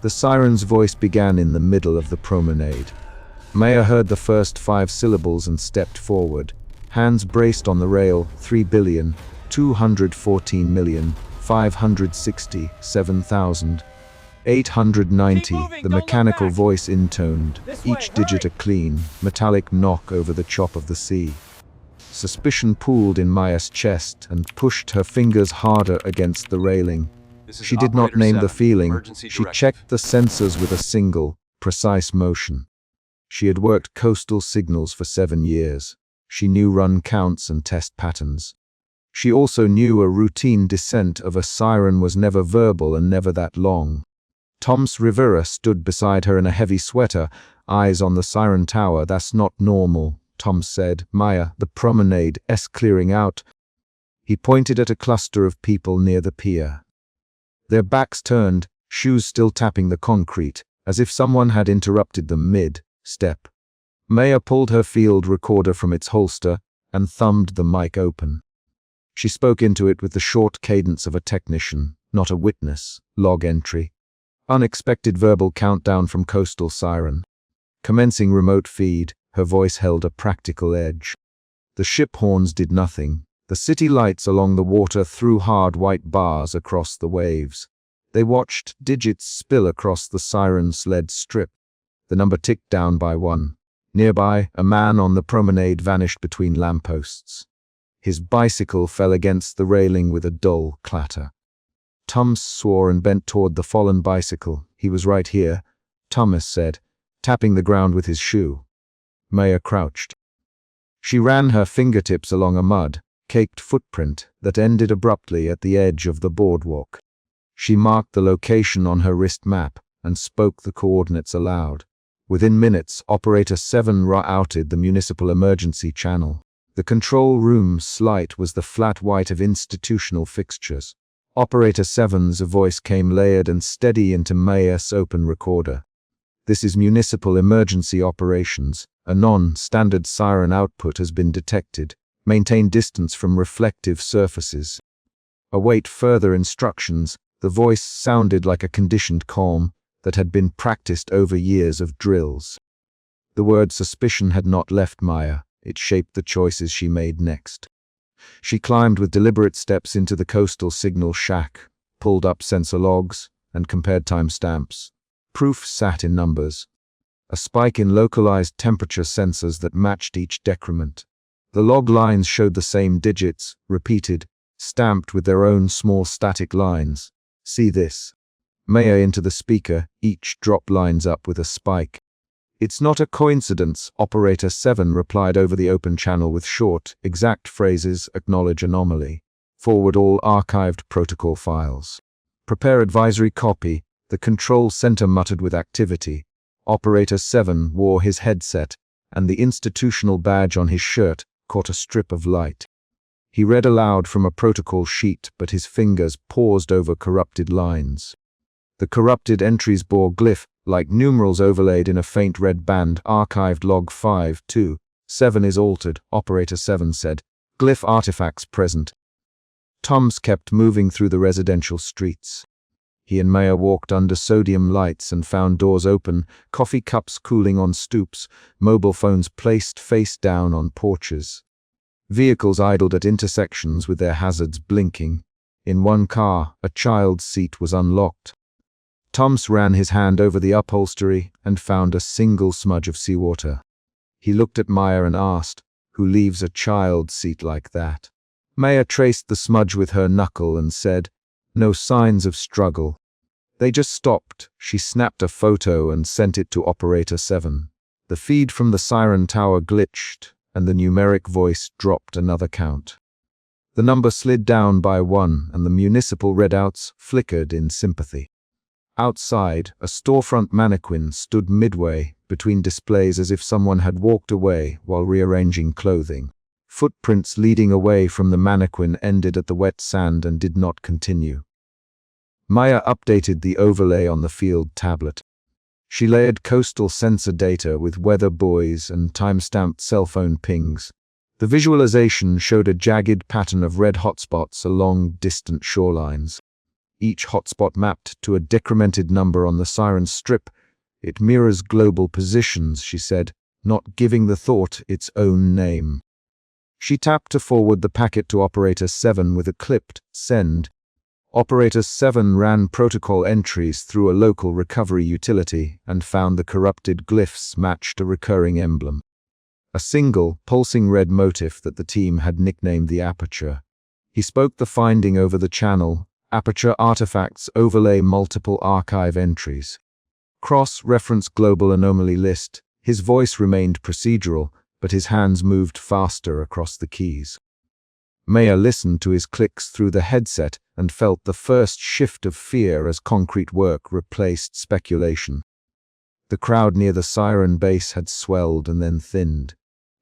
The siren's voice began in the middle of the promenade. Maya heard the first 5 syllables and stepped forward. Hands braced on the rail. 3,214,567,890. The mechanical voice intoned, each digit a clean, metallic knock over the chop of the sea. Suspicion pooled in Maya's chest and pushed her fingers harder against the railing. She did not name the feeling. She checked the sensors with a single, precise motion. She had worked coastal signals for 7 years. She knew run counts and test patterns. She also knew a routine descent of a siren was never verbal and never that long. Toms Rivera stood beside her in a heavy sweater, eyes on the siren tower. "That's not normal," Tom said. "Maya, the promenade is clearing out." He pointed at a cluster of people near the pier. Their backs turned, shoes still tapping the concrete, as if someone had interrupted them mid-step. Maya pulled her field recorder from its holster and thumbed the mic open. She spoke into it with the short cadence of a technician, not a witness. Log entry. Unexpected verbal countdown from Coastal Siren. Commencing remote feed, her voice held a practical edge. The ship horns did nothing. The city lights along the water threw hard white bars across the waves. They watched digits spill across the siren sled strip. The number ticked down by 1. Nearby, a man on the promenade vanished between lampposts. His bicycle fell against the railing with a dull clatter. Thomas swore and bent toward the fallen bicycle. "He was right here," Thomas said, tapping the ground with his shoe. Maya crouched. She ran her fingertips along a mud-caked footprint that ended abruptly at the edge of the boardwalk. She marked the location on her wrist map and spoke the coordinates aloud. Within minutes, Operator 7 routed the municipal emergency channel. The control room's light was the flat white of institutional fixtures. Operator 7's voice came layered and steady into Maya's open recorder. "This is municipal emergency operations. A non-standard siren output has been detected. Maintain distance from reflective surfaces. Await further instructions." The voice sounded like a conditioned calm that had been practiced over years of drills. The word suspicion had not left Maya. It shaped the choices she made next. She climbed with deliberate steps into the coastal signal shack, pulled up sensor logs, and compared timestamps. Proof sat in numbers. A spike in localized temperature sensors that matched each decrement. The log lines showed the same digits, repeated, stamped with their own small static lines. "See this." Maya into the speaker, each drop lines up with a spike. "It's not a coincidence," Operator 7 replied over the open channel with short, exact phrases. "Acknowledge anomaly. Forward all archived protocol files. Prepare advisory copy." The control center muttered with activity. Operator 7 wore his headset, and the institutional badge on his shirt caught a strip of light. He read aloud from a protocol sheet, but his fingers paused over corrupted lines. The corrupted entries bore glyph, like numerals overlaid in a faint red band. "Archived log 527 is altered," Operator 7 said. "Glyph artifacts present." Toms kept moving through the residential streets. He and Maya walked under sodium lights and found doors open, coffee cups cooling on stoops, mobile phones placed face down on porches. Vehicles idled at intersections with their hazards blinking. In one car, a child's seat was unlocked. Toms ran his hand over the upholstery and found a single smudge of seawater. He looked at Maya and asked, "Who leaves a child's seat like that?" Maya traced the smudge with her knuckle and said, "No signs of struggle. They just stopped." She snapped a photo and sent it to Operator 7. The feed from the siren tower glitched, and the numeric voice dropped another count. The number slid down by 1, and the municipal readouts flickered in sympathy. Outside, a storefront mannequin stood midway between displays as if someone had walked away while rearranging clothing. Footprints leading away from the mannequin ended at the wet sand and did not continue. Maya updated the overlay on the field tablet. She layered coastal sensor data with weather buoys and time-stamped cell phone pings. The visualization showed a jagged pattern of red hotspots along distant shorelines. each hotspot mapped to a decremented number on the Siren strip. It mirrors global positions, she said, not giving the thought its own name. She tapped to forward the packet to Operator 7 with a clipped send. Operator 7 ran protocol entries through a local recovery utility and found the corrupted glyphs matched a recurring emblem. A single, pulsing red motif that the team had nicknamed the Aperture. He spoke the finding over the channel. Aperture artifacts overlay multiple archive entries. Cross-reference global anomaly list. His voice remained procedural, but his hands moved faster across the keys. Maya listened to his clicks through the headset and felt the first shift of fear as concrete work replaced speculation. The crowd near the Siren base had swelled and then thinned.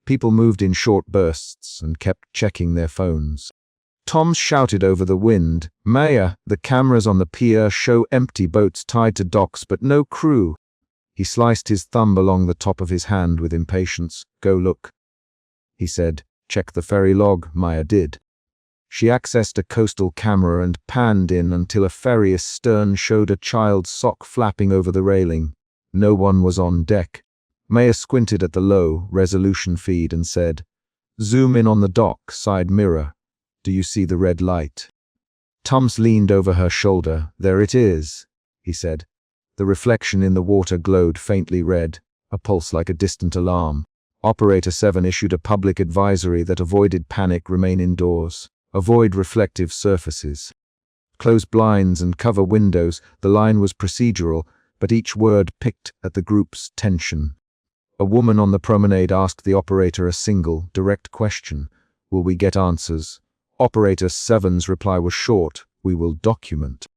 People moved in short bursts and kept checking their phones. Tom shouted over the wind, "Maya, the cameras on the pier show empty boats tied to docks but no crew." He sliced his thumb along the top of his hand with impatience. "Go look," he said. "Check the ferry log." Maya did. She accessed a coastal camera and panned in until a ferry astern showed a child's sock flapping over the railing. No one was on deck. Maya squinted at the low-resolution feed and said, "Zoom in on the dock side mirror. Do you see the red light?" Tums leaned over her shoulder. "There it is," he said. The reflection in the water glowed faintly red, a pulse like a distant alarm. Operator 7 issued a public advisory that avoided panic, remain indoors, avoid reflective surfaces. Close blinds and cover windows. The line was procedural, but each word picked at the group's tension. A woman on the promenade asked the operator a single, direct question. "Will we get answers?" Operator 7's reply was short. "We will document."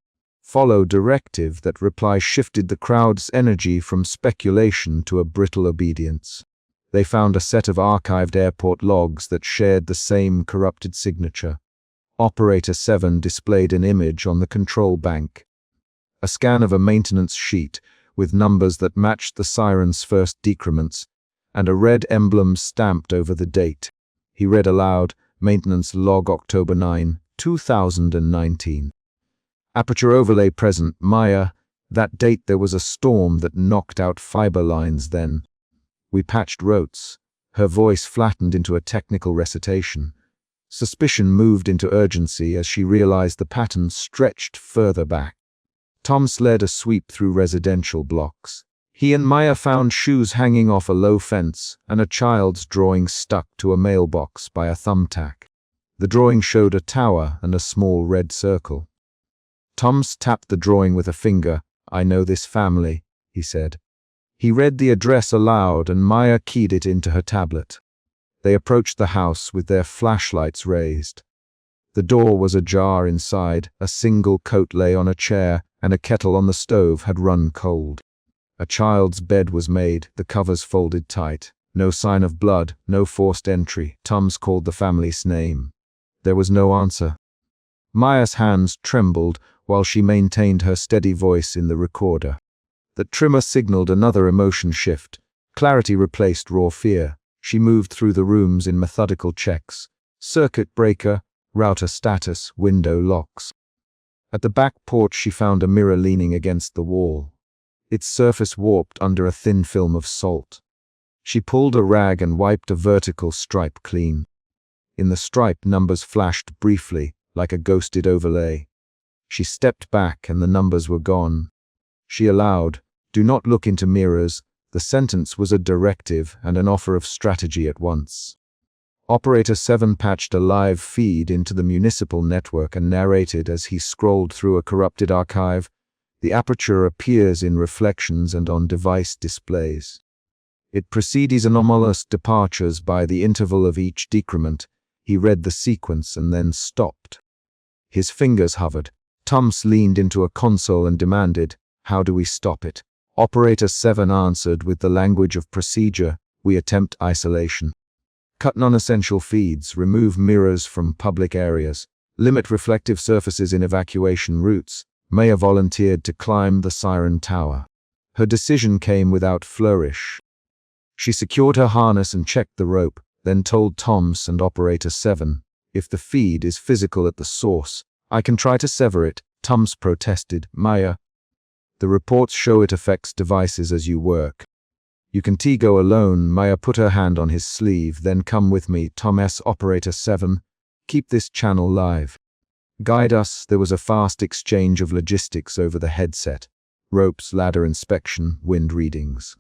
Follow directive. That reply shifted the crowd's energy from speculation to a brittle obedience. They found a set of archived airport logs that shared the same corrupted signature. Operator 7 displayed an image on the control bank. A scan of a maintenance sheet with numbers that matched the Siren's first decrements, and a red emblem stamped over the date. He read aloud, "Maintenance log October 9, 2019. Aperture overlay present. Maya, that date there was a storm that knocked out fiber lines then. We patched routes." Her voice flattened into a technical recitation. Suspicion moved into urgency as she realized the pattern stretched further back. Tom led a sweep through residential blocks. He and Maya found shoes hanging off a low fence and a child's drawing stuck to a mailbox by a thumbtack. The drawing showed a tower and a small red circle. Tom tapped the drawing with a finger. "I know this family," he said. He read the address aloud and Maya keyed it into her tablet. They approached the house with their flashlights raised. The door was ajar inside, a single coat lay on a chair, and a kettle on the stove had run cold. A child's bed was made, the covers folded tight. No sign of blood, no forced entry. Tums called the family's name. There was no answer. Maya's hands trembled while she maintained her steady voice in the recorder. The trimmer signaled another emotion shift. Clarity replaced raw fear. She moved through the rooms in methodical checks. Circuit breaker, router status, window locks. At the back porch she found a mirror leaning against the wall. Its surface warped under a thin film of salt. She pulled a rag and wiped a vertical stripe clean. In the stripe, numbers flashed briefly, like a ghosted overlay. She stepped back and the numbers were gone. She allowed, "Do not look into mirrors." The sentence was a directive and an offer of strategy at once. Operator 7 patched a live feed into the municipal network and narrated as he scrolled through a corrupted archive. The aperture appears in reflections and on device displays. It precedes anomalous departures by the interval of each decrement. He read the sequence and then stopped. His fingers hovered. Tums leaned into a console and demanded, "How do we stop it?" Operator 7 answered with the language of procedure, "We attempt isolation. Cut non-essential feeds, remove mirrors from public areas, limit reflective surfaces in evacuation routes." Maya volunteered to climb the Siren Tower. Her decision came without flourish. She secured her harness and checked the rope, then told Toms and Operator 7, "If the feed is physical at the source, I can try to sever it. Tums protested. Maya, the reports show it affects devices as you work. You can go alone. Maya put her hand on his sleeve. Then come with me. Thomas, Operator 7. Keep this channel live. Guide us. There was a fast exchange of logistics over the headset. Ropes, ladder inspection, wind readings.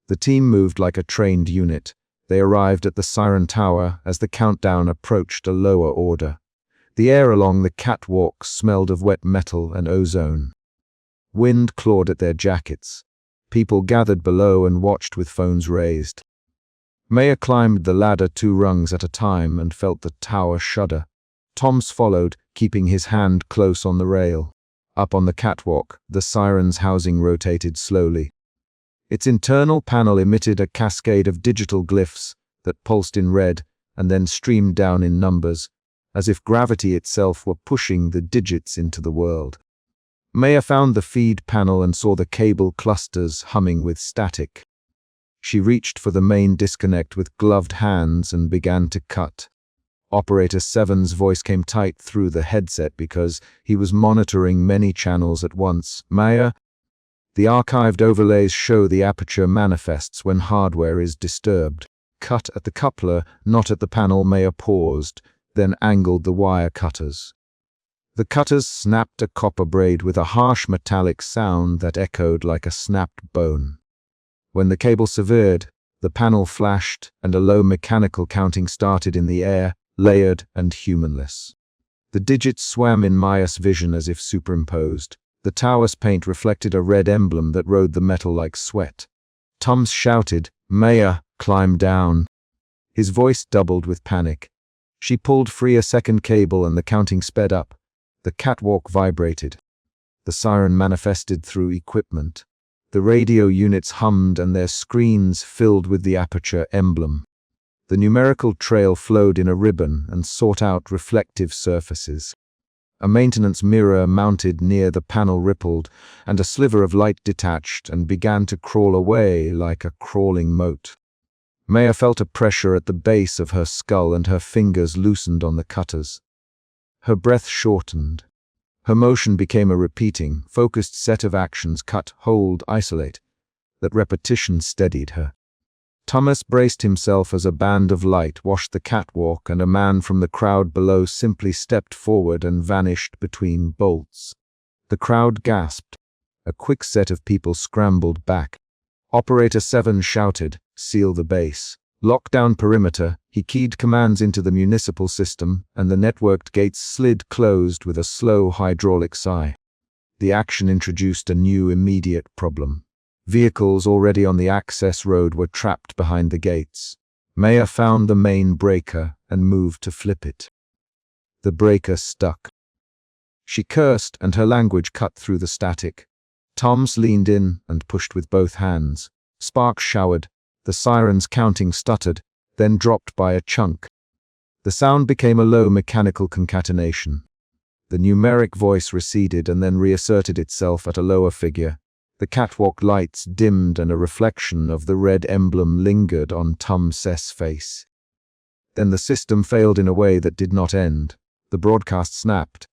The team moved like a trained unit. They arrived at the Siren Tower as the countdown approached a lower order. The air along the catwalk smelled of wet metal and ozone. Wind clawed at their jackets. People gathered below and watched with phones raised. Maya climbed the ladder 2 rungs at a time and felt the tower shudder. Toms followed, keeping his hand close on the rail. Up on the catwalk, the Siren's housing rotated slowly. Its internal panel emitted a cascade of digital glyphs that pulsed in red and then streamed down in numbers, as if gravity itself were pushing the digits into the world. Maya found the feed panel and saw the cable clusters humming with static. She reached for the main disconnect with gloved hands and began to cut. Operator 7's voice came tight through the headset because he was monitoring many channels at once. Maya, the archived overlays show the aperture manifests when hardware is disturbed. Cut at the coupler, not at the panel. Maya paused, then angled the wire cutters. The cutters snapped a copper braid with a harsh metallic sound that echoed like a snapped bone. When the cable severed, the panel flashed and a low mechanical counting started in the air, layered and humanless. The digits swam in Maya's vision as if superimposed. The tower's paint reflected a red emblem that rode the metal like sweat. Tums shouted, "Maya, climb down." His voice doubled with panic. She pulled free a second cable and the counting sped up. The catwalk vibrated. The Siren manifested through equipment. The radio units hummed and their screens filled with the aperture emblem. The numerical trail flowed in a ribbon and sought out reflective surfaces. A maintenance mirror mounted near the panel rippled, and a sliver of light detached and began to crawl away like a crawling mote. Maya felt a pressure at the base of her skull and her fingers loosened on the cutters. Her breath shortened. Her motion became a repeating, focused set of actions: cut, hold, isolate. That repetition steadied her. Thomas braced himself as a band of light washed the catwalk and a man from the crowd below simply stepped forward and vanished between bolts. The crowd gasped. A quick set of people scrambled back. Operator 7 shouted, "Seal the base. Lock down perimeter." He keyed commands into the municipal system, and the networked gates slid closed with a slow hydraulic sigh. The action introduced a new immediate problem. Vehicles already on the access road were trapped behind the gates. Maya found the main breaker and moved to flip it. The breaker stuck. She cursed, and her language cut through the static. Toms leaned in and pushed with both hands. Sparks showered. The Siren's counting stuttered, then dropped by a chunk. The sound became a low mechanical concatenation. The numeric voice receded and then reasserted itself at a lower figure. The catwalk lights dimmed and a reflection of the red emblem lingered on Tum's face. Then the system failed in a way that did not end. The broadcast snapped.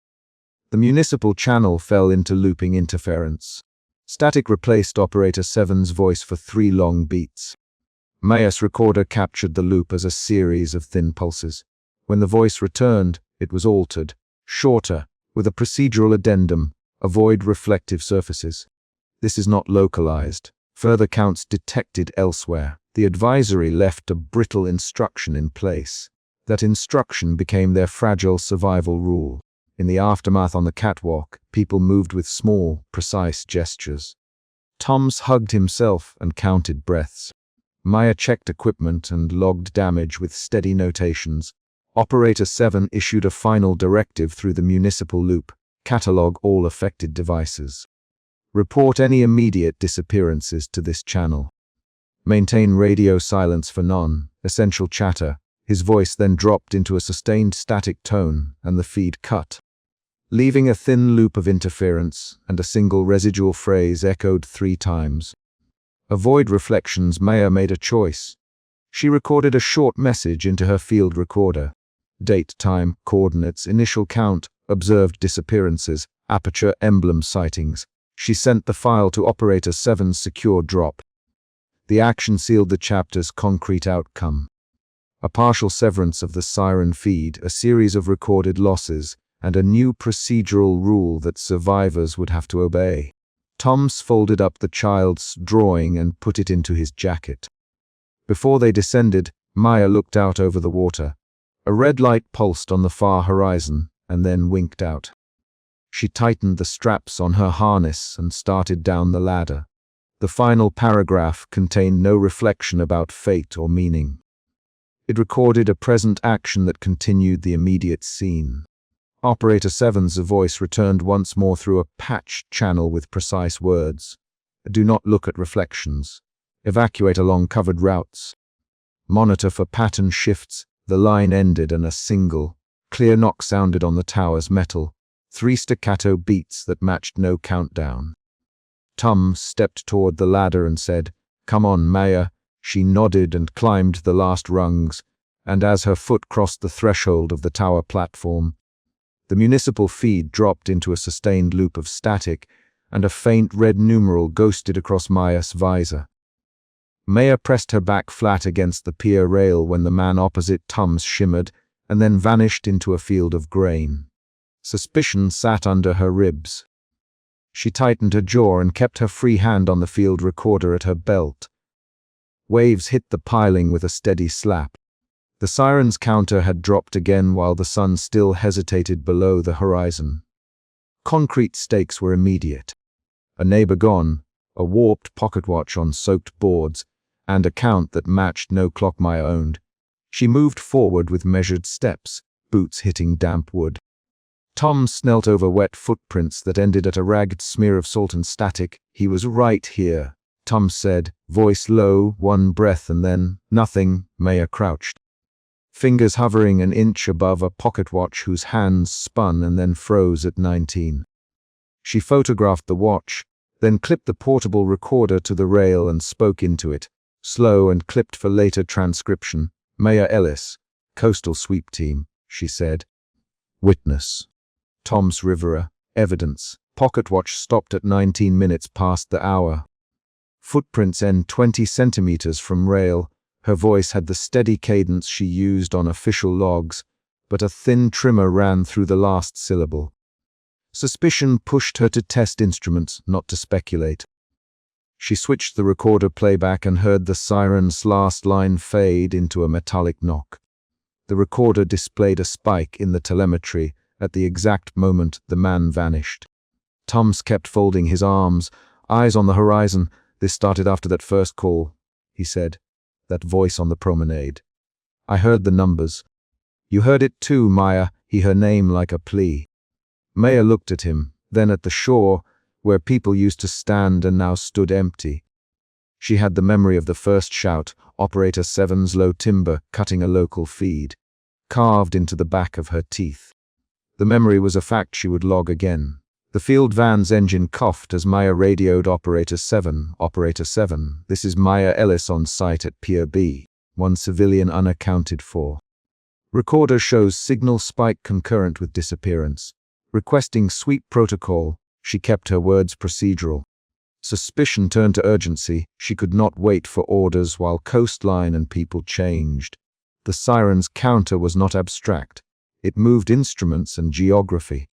The municipal channel fell into looping interference. Static replaced Operator 7's voice for 3 long beats. Maya's recorder captured the loop as a series of thin pulses. When the voice returned, it was altered, shorter, with a procedural addendum: avoid reflective surfaces. This is not localized. Further counts detected elsewhere. The advisory left a brittle instruction in place. That instruction became their fragile survival rule. In the aftermath on the catwalk, people moved with small, precise gestures. Toms hugged himself and counted breaths. Maya checked equipment and logged damage with steady notations. Operator 7 issued a final directive through the municipal loop: catalog all affected devices. Report any immediate disappearances to this channel. Maintain radio silence for non-essential chatter. His voice then dropped into a sustained static tone, and the feed cut, leaving a thin loop of interference, and a single residual phrase echoed 3 times. Avoid reflections. Maya made a choice. She recorded a short message into her field recorder. Date, time, coordinates, initial count, observed disappearances, Aperture emblem sightings. She sent the file to Operator 7's secure drop. The action sealed the chapter's concrete outcome. A partial severance of the Siren feed, a series of recorded losses, and a new procedural rule that survivors would have to obey. Toms folded up the child's drawing and put it into his jacket. Before they descended, Maya looked out over the water. A red light pulsed on the far horizon, and then winked out. She tightened the straps on her harness and started down the ladder. The final paragraph contained no reflection about fate or meaning. It recorded a present action that continued the immediate scene. Operator 7's voice returned once more through a patched channel with precise words. Do not look at reflections. Evacuate along covered routes. Monitor for pattern shifts. The line ended and a single, clear knock sounded on the tower's metal. 3 staccato beats that matched no countdown. Tom stepped toward the ladder and said, "Come on, Maya." She nodded and climbed the last rungs, and as her foot crossed the threshold of the tower platform, the municipal feed dropped into a sustained loop of static, and a faint red numeral ghosted across Maya's visor. Maya pressed her back flat against the pier rail when the man opposite Tom's shimmered and then vanished into a field of grain. Suspicion sat under her ribs. She tightened her jaw and kept her free hand on the field recorder at her belt. Waves hit the piling with a steady slap. The Siren's counter had dropped again while the sun still hesitated below the horizon. Concrete stakes were immediate. A neighbor gone, a warped pocket watch on soaked boards, and a count that matched no clock Maya owned. She moved forward with measured steps, boots hitting damp wood. Tom snelt over wet footprints that ended at a ragged smear of salt and static. "He was right here," Tom said, voice low, one breath and then, "Nothing." Maya crouched, fingers hovering an inch above a pocket watch whose hands spun and then froze at 19. She photographed the watch, then clipped the portable recorder to the rail and spoke into it, slow and clipped for later transcription. "Maya Ellis, Coastal Sweep Team," she said. "Witness. Tom's Rivera. Evidence. Pocket watch stopped at 19 minutes past the hour. Footprints end 20 centimeters from rail." Her voice had the steady cadence she used on official logs, but a thin tremor ran through the last syllable. Suspicion pushed her to test instruments, not to speculate. She switched the recorder playback and heard the Siren's last line fade into a metallic knock. The recorder displayed a spike in the telemetry at the exact moment the man vanished. Toms kept folding his arms, eyes on the horizon. "This started after that first call," he said. "That voice on the promenade. I heard the numbers." "You heard it too, Maya," he her name like a plea. Maya looked at him, then at the shore, where people used to stand and now stood empty. She had the memory of the first shout, Operator 7's low timber cutting a local feed, carved into the back of her teeth. The memory was a fact she would log again. The field van's engine coughed as Maya radioed Operator 7. "Operator 7, this is Maya Ellis on site at Pier B. One civilian unaccounted for. Recorder shows signal spike concurrent with disappearance. Requesting sweep protocol." She kept her words procedural. Suspicion turned to urgency. She could not wait for orders while coastline and people changed. The Siren's counter was not abstract. It moved instruments and geography.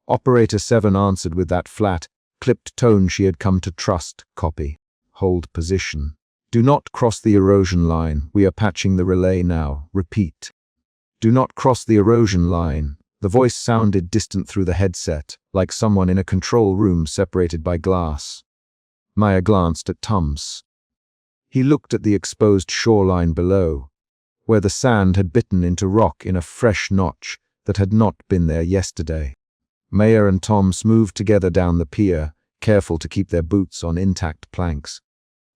Operator 7 answered with that flat, clipped tone she had come to trust. "Copy. Hold position. Do not cross the erosion line. We are patching the relay now. Repeat. Do not cross the erosion line." The voice sounded distant through the headset, like someone in a control room separated by glass. Maya glanced at Toms. He looked at the exposed shoreline below, where the sand had bitten into rock in a fresh notch that had not been there yesterday. Maya and Toms moved together down the pier, careful to keep their boots on intact planks.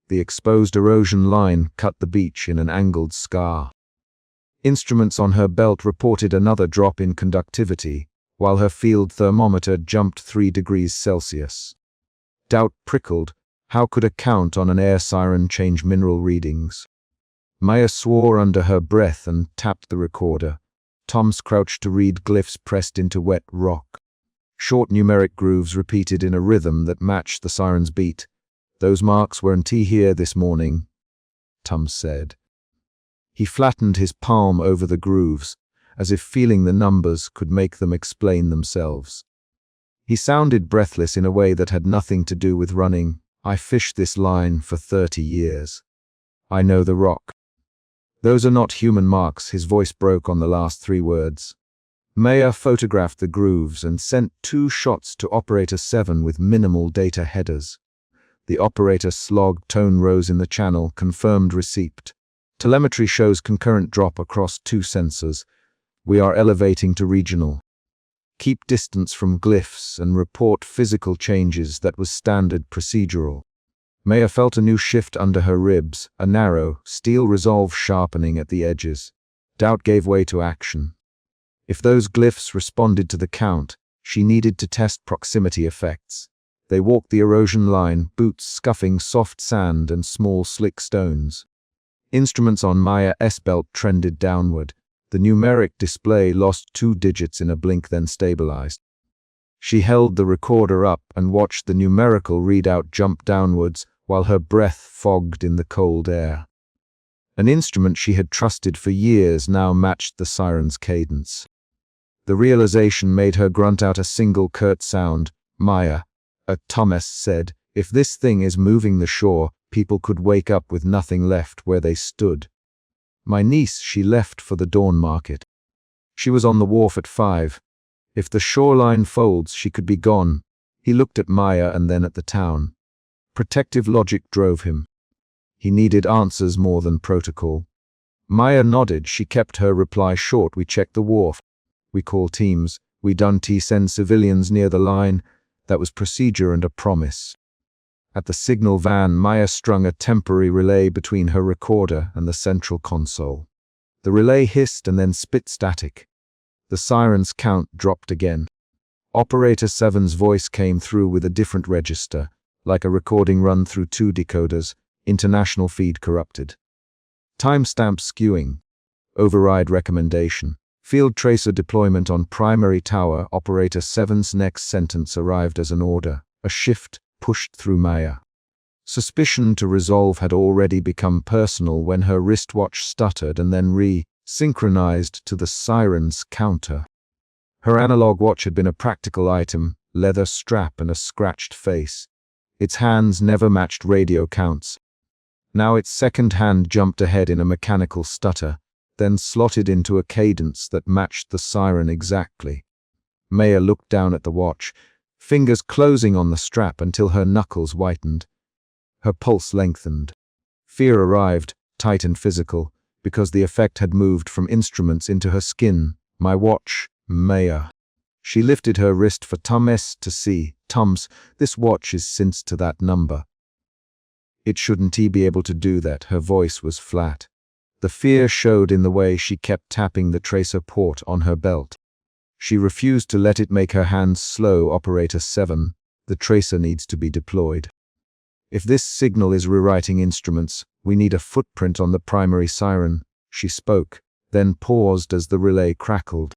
The exposed erosion line cut the beach in an angled scar. Instruments on her belt reported another drop in conductivity, while her field thermometer jumped 3 degrees Celsius. Doubt prickled. How could a count on an air siren change mineral readings? Maya swore under her breath and tapped the recorder. Toms crouched to read glyphs pressed into wet rock. Short numeric grooves repeated in a rhythm that matched the siren's beat. "Those marks weren't here this morning," Tums said. He flattened his palm over the grooves, as if feeling the numbers could make them explain themselves. He sounded breathless in a way that had nothing to do with running. "I fished this line for 30 years. I know the rock." "Those are not human marks," his voice broke on the last 3 words. Maya photographed the grooves and sent 2 shots to Operator 7 with minimal data headers. The operator slog tone rose in the channel, confirmed receipt. "Telemetry shows concurrent drop across 2 sensors. We are elevating to regional. Keep distance from glyphs and report physical changes." That was standard procedural. Maya felt a new shift under her ribs, a narrow, steel resolve sharpening at the edges. Doubt gave way to action. If those glyphs responded to the count, she needed to test proximity effects. They walked the erosion line, boots scuffing soft sand and small slick stones. Instruments on Maya's belt trended downward. The numeric display lost 2 digits in a blink, then stabilized. She held the recorder up and watched the numerical readout jump downwards while her breath fogged in the cold air. An instrument she had trusted for years now matched the siren's cadence. The realization made her grunt out a single curt sound. "Maya," Thomas said, "if this thing is moving the shore, people could wake up with nothing left where they stood." "My niece, she left for the dawn market. She was on the wharf at 5. If the shoreline folds, she could be gone." He looked at Maya and then at the town. Protective logic drove him. He needed answers more than protocol. Maya nodded. She kept her reply short. "We checked the wharf. We call teams. We done send civilians near the line." That was procedure and a promise. At the signal van, Maya strung a temporary relay between her recorder and the central console. The relay hissed and then spit static. The siren's count dropped again. Operator 7's voice came through with a different register, like a recording run through 2 decoders, international feed corrupted. Timestamp skewing. Override recommendation. Field tracer deployment on primary tower. Operator 7's next sentence arrived as an order. A shift pushed through Maya. Suspicion to resolve had already become personal when her wristwatch stuttered and then re-synchronized to the siren's counter. Her analog watch had been a practical item, leather strap and a scratched face. Its hands never matched radio counts. Now its second hand jumped ahead in a mechanical stutter, then slotted into a cadence that matched the siren exactly. Maya looked down at the watch, fingers closing on the strap until her knuckles whitened. Her pulse lengthened. Fear arrived, tight and physical, because the effect had moved from instruments into her skin. "My watch, Maya." She lifted her wrist for Tums to see. "Tums, this watch is synced to that number." "It shouldn't be able to do that." Her voice was flat. The fear showed in the way she kept tapping the tracer port on her belt. She refused to let it make her hands slow. "Operator 7, the tracer needs to be deployed. If this signal is rewriting instruments, we need a footprint on the primary siren." She spoke, then paused as the relay crackled.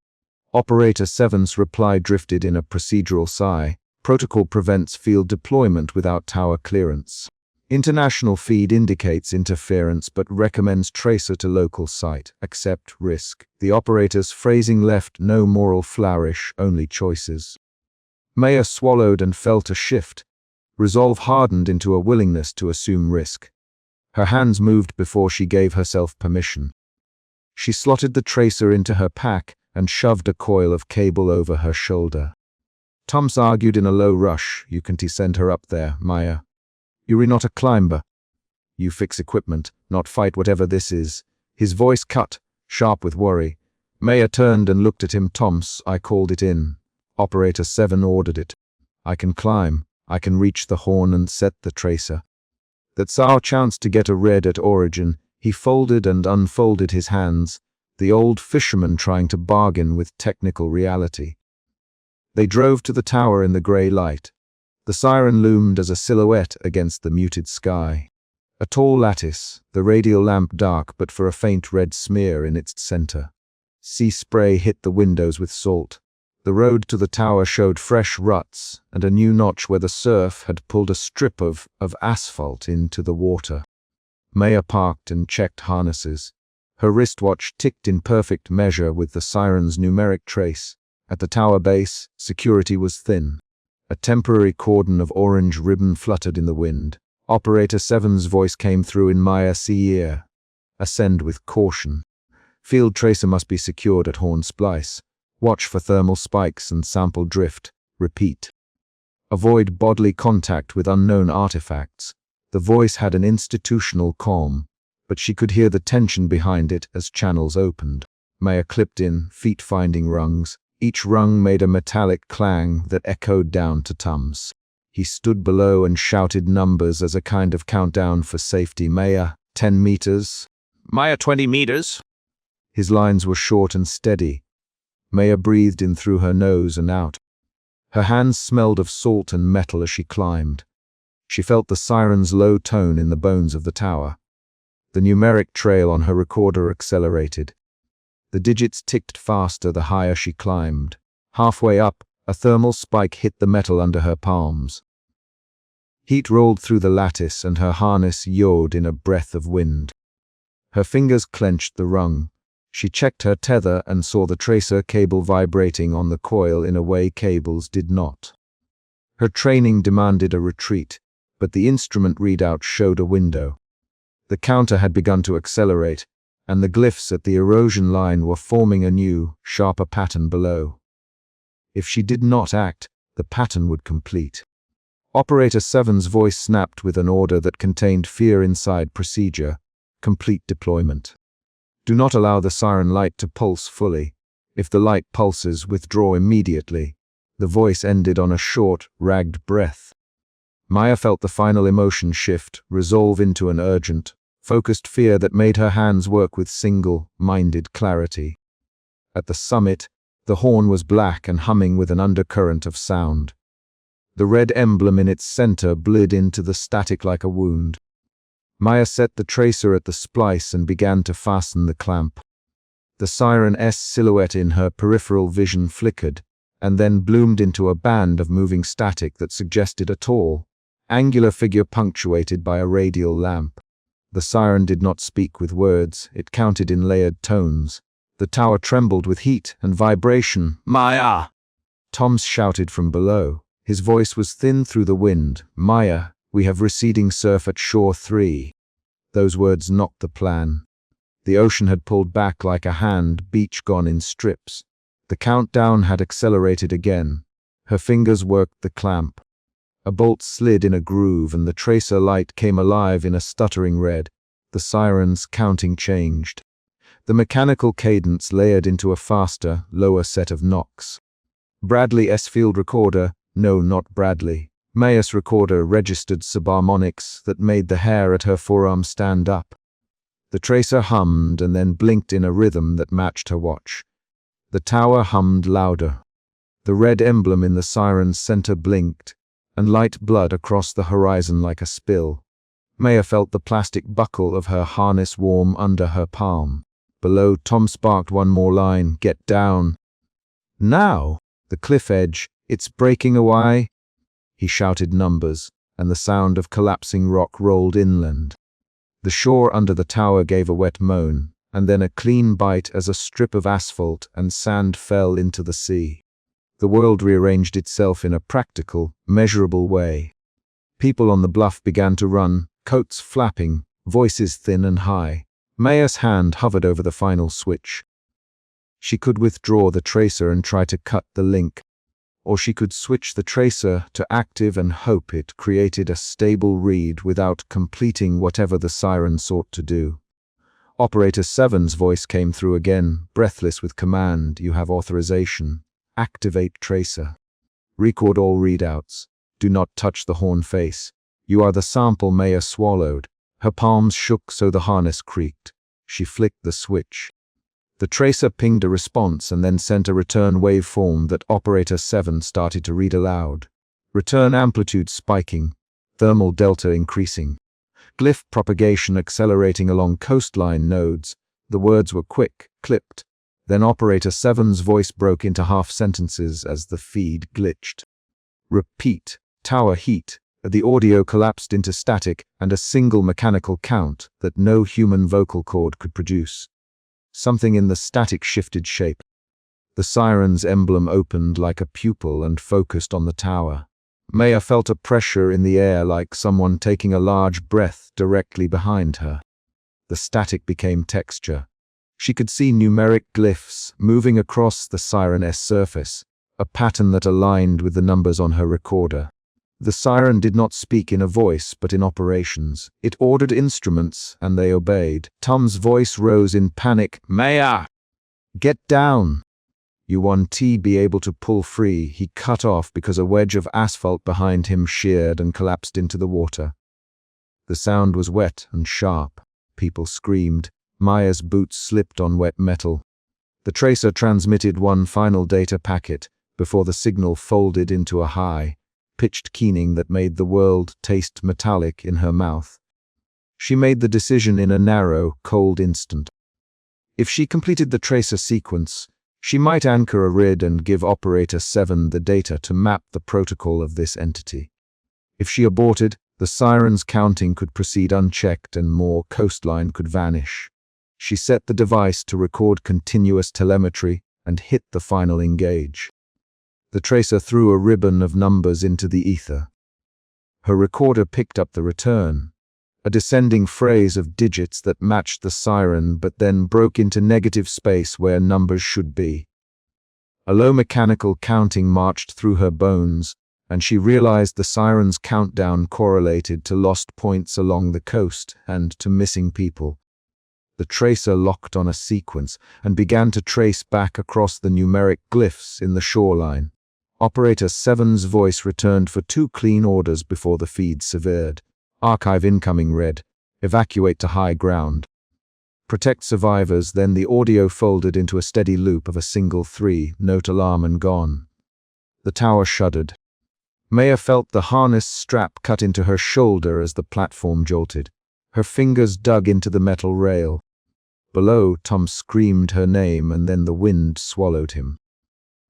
Operator 7's reply drifted in a procedural sigh. "Protocol prevents field deployment without tower clearance. International feed indicates interference but recommends tracer to local site. Accept risk." The operator's phrasing left no moral flourish, only choices. Maya swallowed and felt a shift. Resolve hardened into a willingness to assume risk. Her hands moved before she gave herself permission. She slotted the tracer into her pack and shoved a coil of cable over her shoulder. Tums argued in a low rush. "You can send her up there, Maya. You're not a climber. You fix equipment, not fight whatever this is." His voice cut, sharp with worry. Maya turned and looked at him. "Tums, I called it in. Operator 7 ordered it. I can climb. I can reach the horn and set the tracer. That's our chance to get a red at origin." He folded and unfolded his hands, the old fisherman trying to bargain with technical reality. They drove to the tower in the grey light. The siren loomed as a silhouette against the muted sky. A tall lattice, the radial lamp dark but for a faint red smear in its center. Sea spray hit the windows with salt. The road to the tower showed fresh ruts and a new notch where the surf had pulled a strip of asphalt into the water. Maya parked and checked harnesses. Her wristwatch ticked in perfect measure with the Siren's numeric trace. At the tower base, security was thin. A temporary cordon of orange ribbon fluttered in the wind. Operator 7's voice came through in Maya's ear. Ascend with caution. Field tracer must be secured at Horn Splice. Watch for thermal spikes and sample drift. Repeat. Avoid bodily contact with unknown artifacts. The voice had an institutional calm, but she could hear the tension behind it as channels opened. Maya clipped in, feet finding rungs. Each rung made a metallic clang that echoed down to Tums. He stood below and shouted numbers as a kind of countdown for safety. Maya, 10 meters. Maya, 20 meters. His lines were short and steady. Maya breathed in through her nose and out. Her hands smelled of salt and metal as she climbed. She felt the Siren's low tone in the bones of the tower. The numeric trail on her recorder accelerated. The digits ticked faster the higher she climbed. Halfway up, a thermal spike hit the metal under her palms. Heat rolled through the lattice and her harness yawed in a breath of wind. Her fingers clenched the rung. She checked her tether and saw the tracer cable vibrating on the coil in a way cables did not. Her training demanded a retreat, but the instrument readout showed a window. The counter had begun to accelerate, and the glyphs at the erosion line were forming a new, sharper pattern below. If she did not act, the pattern would complete. Operator 7's voice snapped with an order that contained fear inside procedure: complete deployment. Do not allow the Siren light to pulse fully. If the light pulses, withdraw immediately. The voice ended on a short, ragged breath. Maya felt the final emotion shift, resolve into an urgent, focused fear that made her hands work with single-minded clarity. At the summit, the horn was black and humming with an undercurrent of sound. The red emblem in its center bled into the static like a wound. Maya set the tracer at the splice and began to fasten the clamp. The Siren's silhouette in her peripheral vision flickered, and then bloomed into a band of moving static that suggested a tall, angular figure punctuated by a radial lamp. The Siren did not speak with words, it counted in layered tones. The tower trembled with heat and vibration. Maya! Tums shouted from below. His voice was thin through the wind. Maya, we have receding surf at shore 3. Those words knocked the plan. The ocean had pulled back like a hand, beach gone in strips. The countdown had accelerated again. Her fingers worked the clamp. A bolt slid in a groove and the tracer light came alive in a stuttering red. The Siren's counting changed. The mechanical cadence layered into a faster, lower set of knocks. Bradley's field recorder, no, not Bradley. Maya's recorder registered subharmonics that made the hair at her forearm stand up. The tracer hummed and then blinked in a rhythm that matched her watch. The tower hummed louder. The red emblem in the Siren's center blinked, and light blood across the horizon like a spill. Maya felt the plastic buckle of her harness warm under her palm. Below, Tom sparked one more line: get down. Now! The cliff edge, it's breaking away. He shouted numbers, and the sound of collapsing rock rolled inland. The shore under the tower gave a wet moan, and then a clean bite as a strip of asphalt and sand fell into the sea. The world rearranged itself in a practical, measurable way. People on the bluff began to run, coats flapping, voices thin and high. Maya's hand hovered over the final switch. She could withdraw the tracer and try to cut the link, or she could switch the tracer to active and hope it created a stable read without completing whatever the Siren sought to do. Operator 7's voice came through again, breathless with command. You have authorization. Activate tracer. Record all readouts. Do not touch the horn face. You are the sample. Maya swallowed. Her palms shook so the harness creaked. She flicked the switch. The tracer pinged a response and then sent a return waveform that Operator 7 started to read aloud. Return amplitude spiking, thermal delta increasing, glyph propagation accelerating along coastline nodes. The words were quick, clipped, Then Operator 7's voice broke into half sentences as the feed glitched. Repeat. Tower heat. The audio collapsed into static and a single mechanical count that no human vocal cord could produce. Something in the static shifted shape. The Siren's emblem opened like a pupil and focused on the tower. Maya felt a pressure in the air like someone taking a large breath directly behind her. The static became texture. She could see numeric glyphs moving across the Siren's surface, a pattern that aligned with the numbers on her recorder. The Siren did not speak in a voice, but in operations. It ordered instruments, and they obeyed. Tom's voice rose in panic. "Maya! Get down!" You want to be able to pull free. He cut off because a wedge of asphalt behind him sheared and collapsed into the water. The sound was wet and sharp. People screamed. Maya's boots slipped on wet metal. The tracer transmitted one final data packet before the signal folded into a high, pitched keening that made the world taste metallic in her mouth. She made the decision in a narrow, cold instant. If she completed the tracer sequence, she might anchor a RID and give Operator 7 the data to map the protocol of this entity. If she aborted, the Siren's counting could proceed unchecked and more coastline could vanish. She set the device to record continuous telemetry and hit the final engage. The tracer threw a ribbon of numbers into the ether. Her recorder picked up the return, a descending phrase of digits that matched the Siren but then broke into negative space where numbers should be. A low mechanical counting marched through her bones, and she realized the Siren's countdown correlated to lost points along the coast and to missing people. The tracer locked on a sequence and began to trace back across the numeric glyphs in the shoreline. Operator 7's voice returned for 2 clean orders before the feed severed. Archive incoming read, evacuate to high ground. Protect survivors. Then the audio folded into a steady loop of a single 3-note alarm and gone. The tower shuddered. Maya felt the harness strap cut into her shoulder as the platform jolted. Her fingers dug into the metal rail. Below, Tom screamed her name and then the wind swallowed him.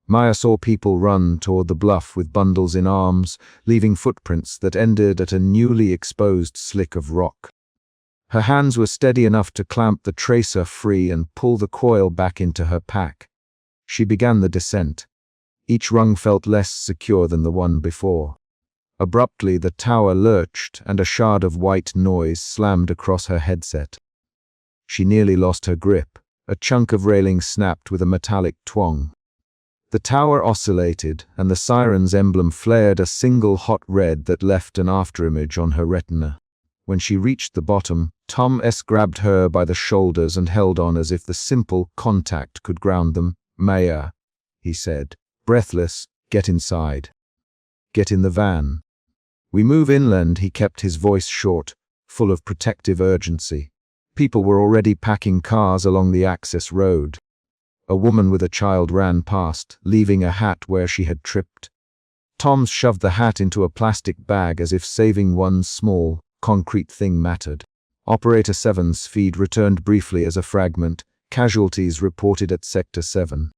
Maya saw people run toward the bluff with bundles in arms, leaving footprints that ended at a newly exposed slick of rock. Her hands were steady enough to clamp the tracer free and pull the coil back into her pack. She began the descent. Each rung felt less secure than the one before. Abruptly, the tower lurched and a shard of white noise slammed across her headset. She nearly lost her grip. A chunk of railing snapped with a metallic twang. The tower oscillated, and the Siren's emblem flared a single hot red that left an afterimage on her retina. When she reached the bottom, Tom S. grabbed her by the shoulders and held on as if the simple contact could ground them. "Maya," he said, breathless, "get inside. Get in the van." "We move inland," he kept his voice short, full of protective urgency. People were already packing cars along the access road. A woman with a child ran past, leaving a hat where she had tripped. Tom shoved the hat into a plastic bag as if saving one small, concrete thing mattered. Operator 7's feed returned briefly as a fragment. Casualties reported at Sector 7.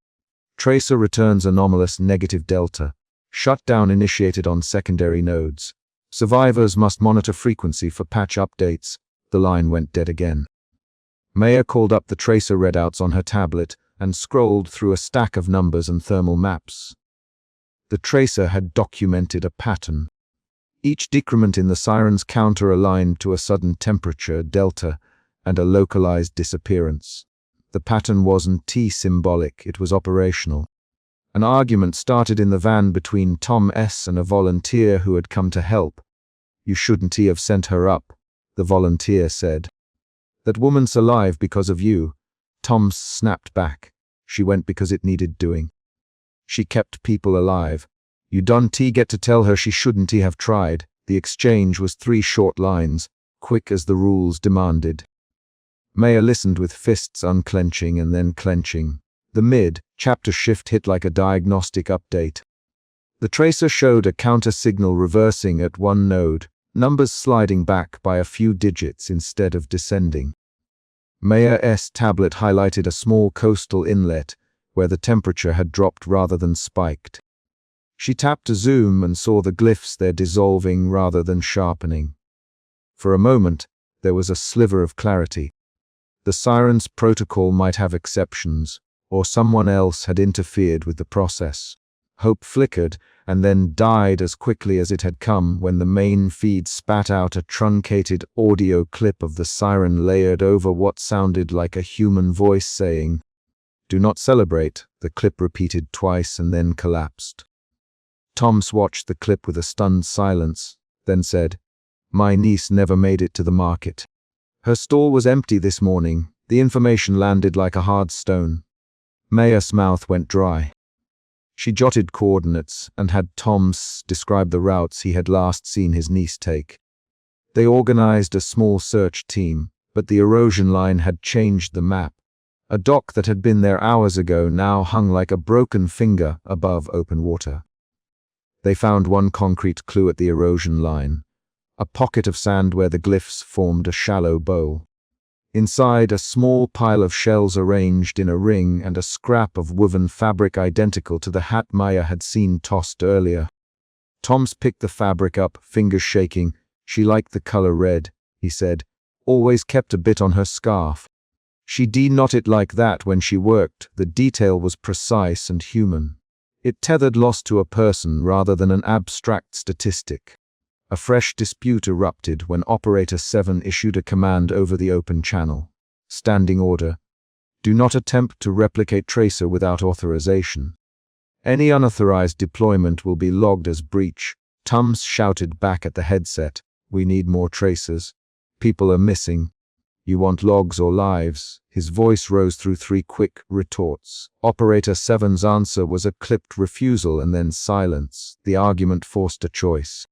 Tracer returns anomalous negative delta. Shutdown initiated on secondary nodes. Survivors must monitor frequency for patch updates. The line went dead again. Maya called up the tracer readouts on her tablet and scrolled through a stack of numbers and thermal maps. The tracer had documented a pattern. Each decrement in the Siren's counter aligned to a sudden temperature delta and a localized disappearance. The pattern wasn't T-symbolic, it was operational. An argument started in the van between Tom S. and a volunteer who had come to help. "You shouldn't have sent her up," the volunteer said. "That woman's alive because of you." Tom snapped back. "She went because it needed doing. She kept people alive. You don't get to tell her she shouldn't have tried." The exchange was 3 short lines, quick as the rules demanded. Maya listened with fists unclenching and then clenching. The mid-chapter shift hit like a diagnostic update. The tracer showed a counter signal reversing at one node, numbers sliding back by a few digits instead of descending. Maya's tablet highlighted a small coastal inlet where the temperature had dropped rather than spiked. She tapped to zoom and saw the glyphs there dissolving rather than sharpening. For a moment, there was a sliver of clarity. The Siren's protocol might have exceptions, or someone else had interfered with the process. Hope flickered and then died as quickly as it had come when the main feed spat out a truncated audio clip of the Siren layered over what sounded like a human voice saying, "Do not celebrate," the clip repeated twice and then collapsed. Thomas watched the clip with a stunned silence, then said, "My niece never made it to the market. Her stall was empty this morning." The information landed like a hard stone. Maya's mouth went dry. She jotted coordinates and had Thomas describe the routes he had last seen his niece take. They organized a small search team, but the erosion line had changed the map. A dock that had been there hours ago now hung like a broken finger above open water. They found one concrete clue at the erosion line, a pocket of sand where the glyphs formed a shallow bowl. Inside, a small pile of shells arranged in a ring and a scrap of woven fabric identical to the hat Maya had seen tossed earlier. Thomas picked the fabric up, fingers shaking. "She liked the color red," he said. "Always kept a bit on her scarf. She knot it like that when she worked." The detail was precise and human. It tethered loss to a person rather than an abstract statistic. A fresh dispute erupted when Operator 7 issued a command over the open channel. Standing order: do not attempt to replicate tracer without authorization. Any unauthorized deployment will be logged as breach. Thomas shouted back at the headset, "We need more tracers. People are missing. You want logs or lives?" His voice rose through 3 quick retorts. Operator 7's answer was a clipped refusal and then silence. The argument forced a choice.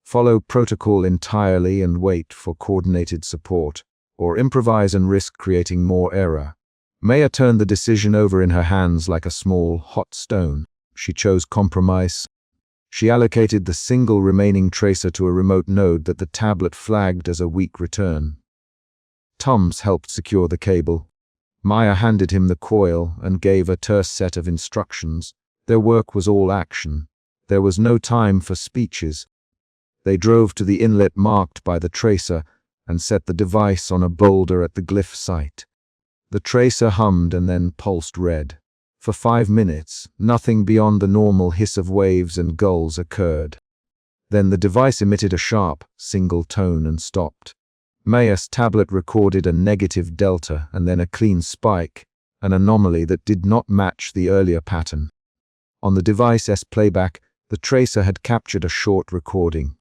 Follow protocol entirely and wait for coordinated support, or improvise and risk creating more error. Maya turned the decision over in her hands like a small, hot stone. She chose compromise. She allocated the single remaining tracer to a remote node that the tablet flagged as a weak return. Thomas helped secure the cable. Maya handed him the coil and gave a terse set of instructions. Their work was all action. There was no time for speeches. They drove to the inlet marked by the tracer and set the device on a boulder at the glyph site. The tracer hummed and then pulsed red. For 5 minutes, nothing beyond the normal hiss of waves and gulls occurred. Then the device emitted a sharp, single tone and stopped. Maya's tablet recorded a negative delta and then a clean spike, an anomaly that did not match the earlier pattern. On the device's playback, the tracer had captured a short recording.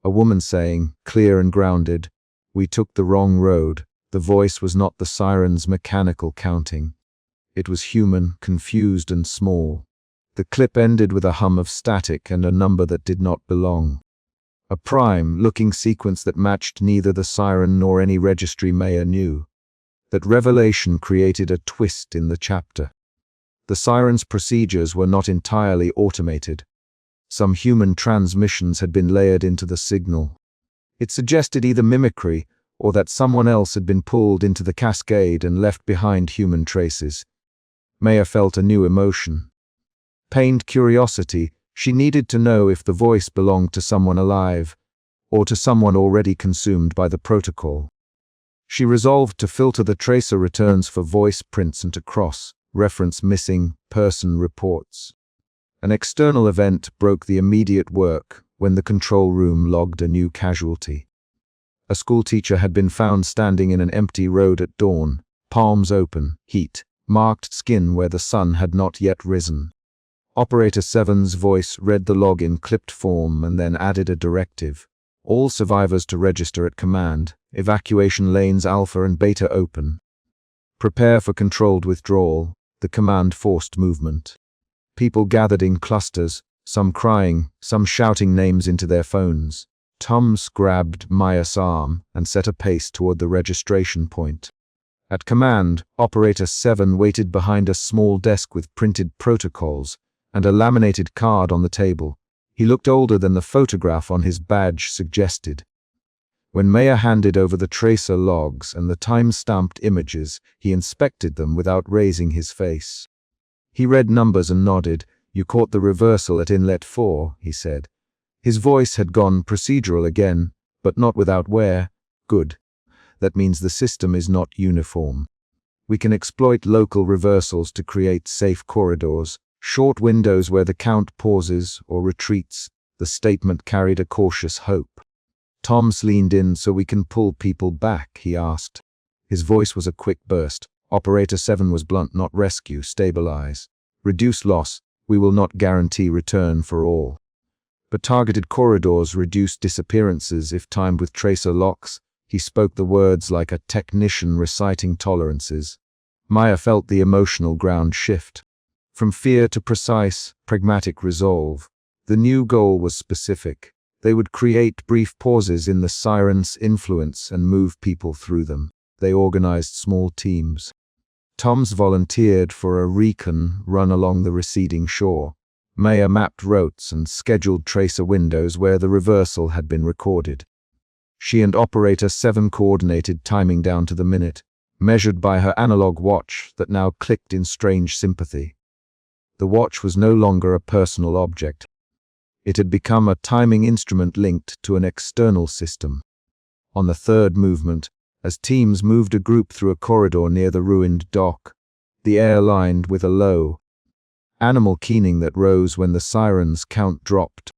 A woman saying, clear and grounded, "We took the wrong road." The voice was not the Siren's mechanical counting. It was human, confused and small. The clip ended with a hum of static and a number that did not belong. A prime-looking sequence that matched neither the Siren nor any registry Maya knew. That revelation created a twist in the chapter. The Siren's procedures were not entirely automated. Some human transmissions had been layered into the signal. It suggested either mimicry or that someone else had been pulled into the cascade and left behind human traces. Maya felt a new emotion. Pained curiosity. She needed to know if the voice belonged to someone alive, or to someone already consumed by the protocol. She resolved to filter the tracer returns for voice prints and to cross-reference missing person reports. An external event broke the immediate work when the control room logged a new casualty. A schoolteacher had been found standing in an empty road at dawn, palms open, heat-marked skin where the sun had not yet risen. Operator 7's voice read the log in clipped form and then added a directive. All survivors to register at command. Evacuation lanes Alpha and Beta open. Prepare for controlled withdrawal. The command forced movement. People gathered in clusters, some crying, some shouting names into their phones. Thomas grabbed Maya's arm and set a pace toward the registration point. At command, Operator 7 waited behind a small desk with printed protocols and a laminated card on the table. He looked older than the photograph on his badge suggested. When Maya handed over the tracer logs and the time-stamped images, he inspected them without raising his face. He read numbers and nodded. "You caught the reversal at inlet 4, he said. His voice had gone procedural again, but not without wear. "Good. That means the system is not uniform. We can exploit local reversals to create safe corridors, short windows where the count pauses or retreats." The statement carried a cautious hope. "Tom's leaned in so we can pull people back?" he asked. His voice was a quick burst. Operator 7 was blunt. "Not rescue, stabilize. Reduce loss. We will not guarantee return for all. But targeted corridors reduce disappearances if timed with tracer locks." He spoke the words like a technician reciting tolerances. Maya felt the emotional ground shift. From fear to precise, pragmatic resolve. The new goal was specific. They would create brief pauses in the Siren's influence and move people through them. They organized small teams. Tom's volunteered for a recon run along the receding shore. Maya mapped routes and scheduled tracer windows where the reversal had been recorded. She and Operator 7 coordinated, timing down to the minute, measured by her analog watch that now clicked in strange sympathy. The watch was no longer a personal object. It had become a timing instrument linked to an external system. On the third movement, as teams moved a group through a corridor near the ruined dock, the air lined with a low, animal keening that rose when the Siren's count dropped.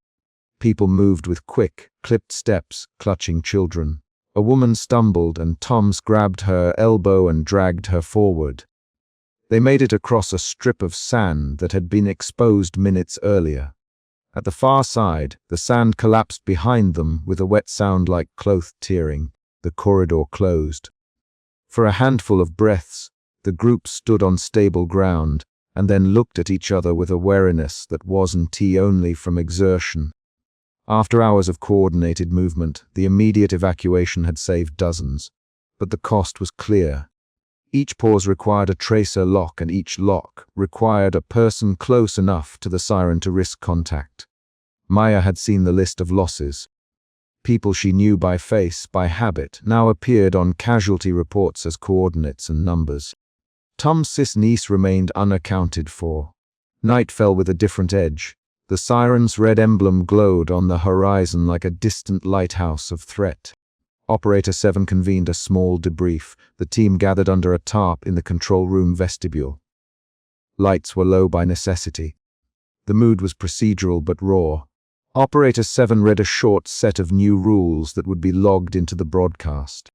People moved with quick, clipped steps, clutching children. A woman stumbled and Toms grabbed her elbow and dragged her forward. They made it across a strip of sand that had been exposed minutes earlier. At the far side, the sand collapsed behind them with a wet sound like cloth tearing. The corridor closed. For a handful of breaths, the group stood on stable ground and then looked at each other with a wariness that wasn't only from exertion. After hours of coordinated movement, the immediate evacuation had saved dozens, but the cost was clear. Each pause required a tracer lock, and each lock required a person close enough to the Siren to risk contact. Maya had seen the list of losses. People she knew by face, by habit, now appeared on casualty reports as coordinates and numbers. Tom's cis-niece remained unaccounted for. Night fell with a different edge. The Siren's red emblem glowed on the horizon like a distant lighthouse of threat. Operator 7 convened a small debrief. The team gathered under a tarp in the control room vestibule. Lights were low by necessity. The mood was procedural but raw. Operator 7 read a short set of new rules that would be logged into the broadcast.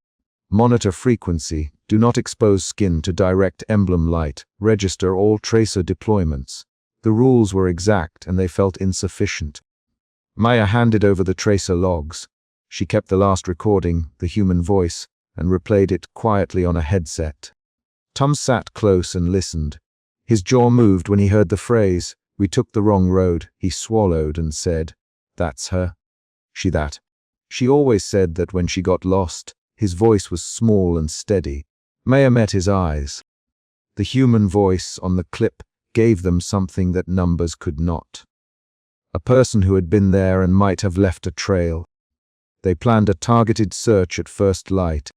Monitor frequency. Do not expose skin to direct emblem light. Register all tracer deployments. The rules were exact and they felt insufficient. Maya handed over the tracer logs. She kept the last recording, the human voice, and replayed it quietly on a headset. Tom sat close and listened. His jaw moved when he heard the phrase, "We took the wrong road." He swallowed and said, "That's her. She that." She always said that when she got lost, his voice was small and steady. Maya met his eyes. The human voice on the clip gave them something that numbers could not. A person who had been there and might have left a trail. They planned a targeted search at first light.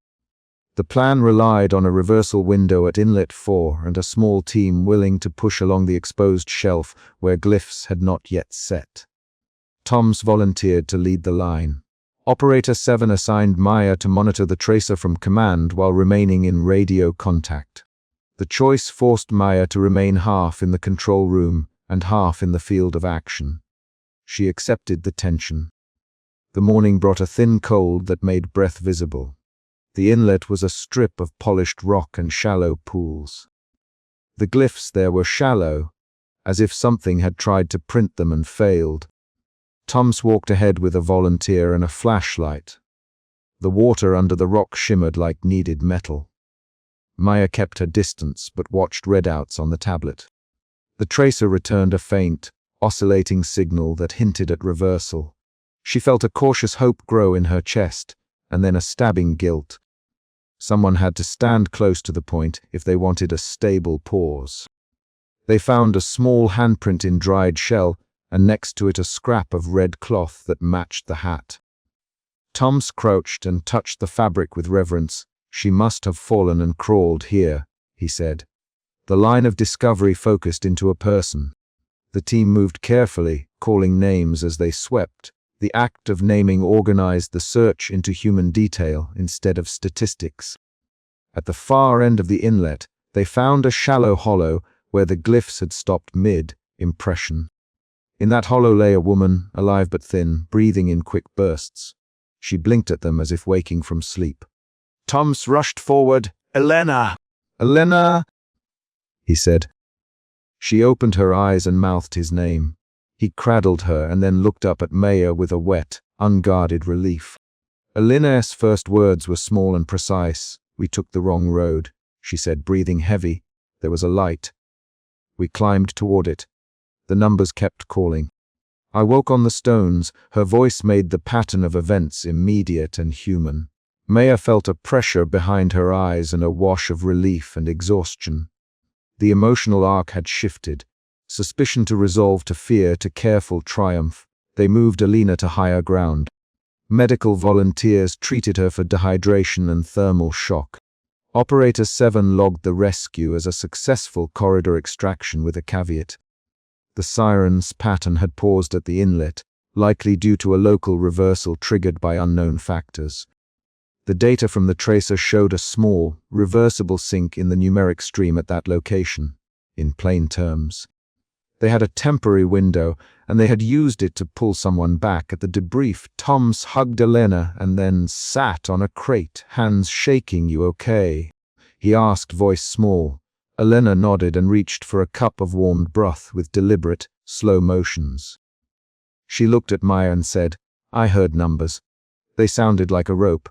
The plan relied on a reversal window at Inlet 4 and a small team willing to push along the exposed shelf where glyphs had not yet set. Toms volunteered to lead the line. Operator 7 assigned Maya to monitor the tracer from command while remaining in radio contact. The choice forced Maya to remain half in the control room and half in the field of action. She accepted the tension. The morning brought a thin cold that made breath visible. The inlet was a strip of polished rock and shallow pools. The glyphs there were shallow, as if something had tried to print them and failed. Toms walked ahead with a volunteer and a flashlight. The water under the rock shimmered like kneaded metal. Maya kept her distance but watched readouts on the tablet. The tracer returned a faint, oscillating signal that hinted at reversal. She felt a cautious hope grow in her chest, and then a stabbing guilt. Someone had to stand close to the point if they wanted a stable pause. They found a small handprint in dried shell, and next to it a scrap of red cloth that matched the hat. Toms crouched and touched the fabric with reverence. "She must have fallen and crawled here," he said. The line of discovery focused into a person. The team moved carefully, calling names as they swept. The act of naming organized the search into human detail instead of statistics. At the far end of the inlet, they found a shallow hollow where the glyphs had stopped mid-impression. In that hollow lay a woman, alive but thin, breathing in quick bursts. She blinked at them as if waking from sleep. Thomas rushed forward. Elena! "Elena!" he said. She opened her eyes and mouthed his name. He cradled her and then looked up at Maya with a wet, unguarded relief. Elena's first words were small and precise. "We took the wrong road," she said, breathing heavy. There was a light. We climbed toward it. The numbers kept calling. I woke on the stones. Her voice made the pattern of events immediate and human. Maya felt a pressure behind her eyes and a wash of relief and exhaustion. The emotional arc had shifted. Suspicion to resolve to fear to careful triumph. They moved Elena to higher ground. Medical volunteers treated her for dehydration and thermal shock. Operator 7 logged the rescue as a successful corridor extraction with a caveat. The Siren's pattern had paused at the inlet, likely due to a local reversal triggered by unknown factors. The data from the tracer showed a small, reversible sink in the numeric stream at that location. In plain terms, they had a temporary window, and they had used it to pull someone back. At the debrief, Toms hugged Elena and then sat on a crate, hands shaking. "You okay?" he asked, voice small. Elena nodded and reached for a cup of warmed broth with deliberate, slow motions. She looked at Maya and said, "I heard numbers. They sounded like a rope.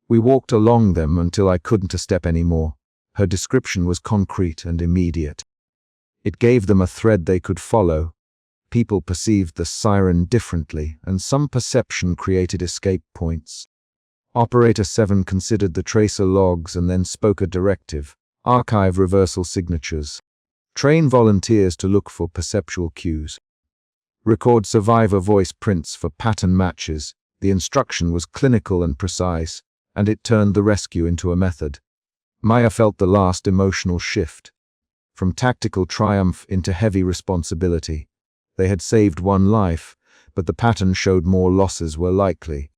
We walked along them until I couldn't step anymore." Her description was concrete and immediate. It gave them a thread they could follow. People perceived the Siren differently, and some perception created escape points. Operator 7 considered the tracer logs and then spoke a directive. "Archive reversal signatures. Train volunteers to look for perceptual cues. Record survivor voice prints for pattern matches." The instruction was clinical and precise, and it turned the rescue into a method. Maya felt the last emotional shift. From tactical triumph into heavy responsibility. They had saved one life, but the pattern showed more losses were likely.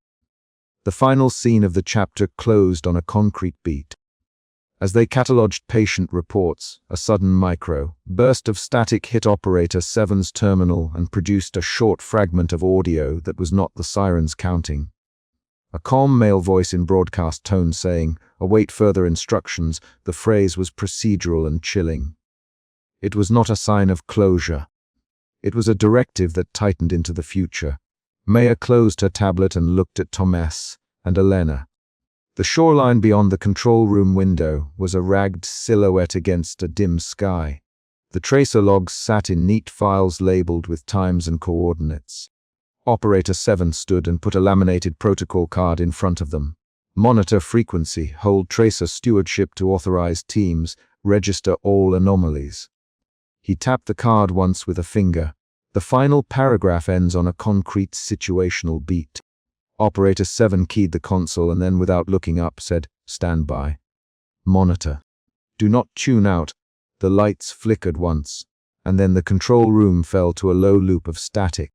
The final scene of the chapter closed on a concrete beat. As they catalogued patient reports, a sudden micro-burst of static hit Operator 7's terminal and produced a short fragment of audio that was not the Siren's counting. A calm male voice in broadcast tone saying, "Await further instructions." The phrase was procedural and chilling. It was not a sign of closure. It was a directive that tightened into the future. Maya closed her tablet and looked at Thomas and Elena. The shoreline beyond the control room window was a ragged silhouette against a dim sky. The tracer logs sat in neat files labeled with times and coordinates. Operator 7 stood and put a laminated protocol card in front of them. "Monitor frequency, hold tracer stewardship to authorize teams, register all anomalies." He tapped the card once with a finger. The final paragraph ends on a concrete situational beat. Operator 7 keyed the console and then, without looking up, said, "Stand by. Monitor. Do not tune out." The lights flickered once, and then the control room fell to a low loop of static.